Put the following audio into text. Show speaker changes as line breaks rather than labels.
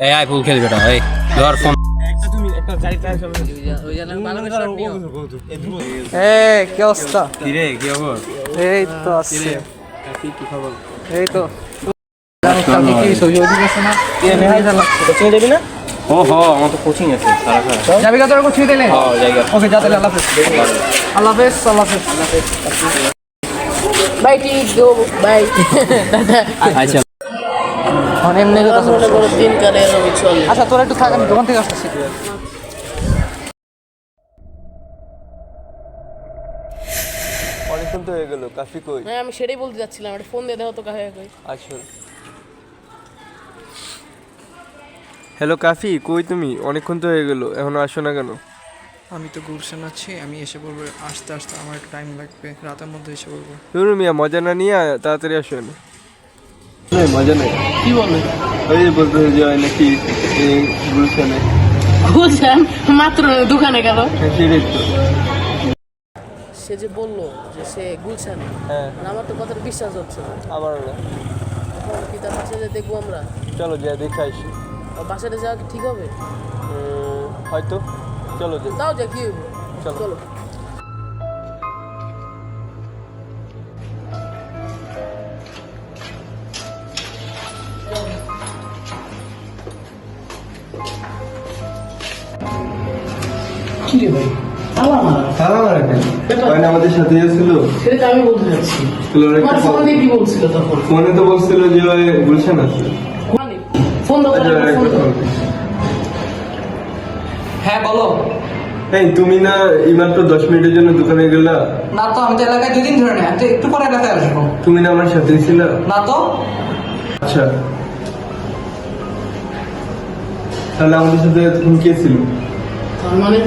এই আই ফুল খেলবি এটা এই ধর ফোন
কি অবস্থা?
কিরে কি খবর?
এই তো আছে,
কি খবর?
এই তো কোচিং যাবি না?
ও হ আমার তো কোচিং আছে সারা
যাবি কত কোচিং দিলে?
হ্যাঁ জায়গা
ওকে যা তাহলে, আল্লাহ হাফেজ। আল্লাহ হাফেজ, আল্লাহ হাফেজ, আল্লাহ হাফেজ। বাই ঠিক গো বাই।
আচ্ছা
অনেক নেই কথা
মনে করো দিন কালে এরকম চলে।
আচ্ছা তোরা একটু থাক, আমি দোকান থেকে আসতেছি।
অনেকক্ষণ তো হয়ে গেল, কাফি কই?
হ্যাঁ আমি সেটাই বলতে যাচ্ছিলাম, একটা ফোন দিয়ে দেখো তো কাহে কই।
আচ্ছা। হ্যালো কাফি, কই তুমি? অনেকক্ষণ তো হয়ে গেল, এখনো আসো না কেন?
আমি তো গুলশান আছি, আমি এসে বলবো। আস্তে আস্তে আমার একটু টাইম লাগবে, রাতের মধ্যে এসে বলবো।
ধরু মিয়া, মজা না নিয়ে তাড়াতাড়ি আসো না। মজা নেই।
কি বলে?
ওই যে বলতে যে হয় নাকি গুলশানে।
বুঝলাম, মাত্র দোকানে গেল।
সেটাই তো।
সে যে বললো যে সে গুলশানে,
হ্যাঁ
আর আমার তো কথাটা বিশ্বাস হচ্ছে না।
আমার না।
এখন কি তার বাসায় যেয়ে দেখবো আমরা?
চলো যা দেখে আসি।
আর বাসাটা যাওয়া কি ঠিক হবে?
হয়তো। চলো যাই।
তাও যা, কি হইবে?
চলো।
চলো। কি রে ভাই,
আমাদের সাথে ছিল।
সেটা তো আমি বলতে চাচ্ছি। তোমার ফোন দিয়ে কি বলছিল তখন?
ফোনে তো বলছিল যে গুলশান আছে।
মানে ফোন দাও, ফোন দাও।
হ্যাঁ বলো।
এই তুমি না এইমাত্র 10 মিনিটের জন্য দোকানে গেলা?
না তো, আমি তো এলাকায় 2 দিন ধরে নেই, আমি তো একটু পরে এলাকায় আসবো।
তুমি না আমার সাথেই ছিলা?
না তো।
আচ্ছা, তাহলে আমাদের সাথে তুমি কে ছিল?
তার মানে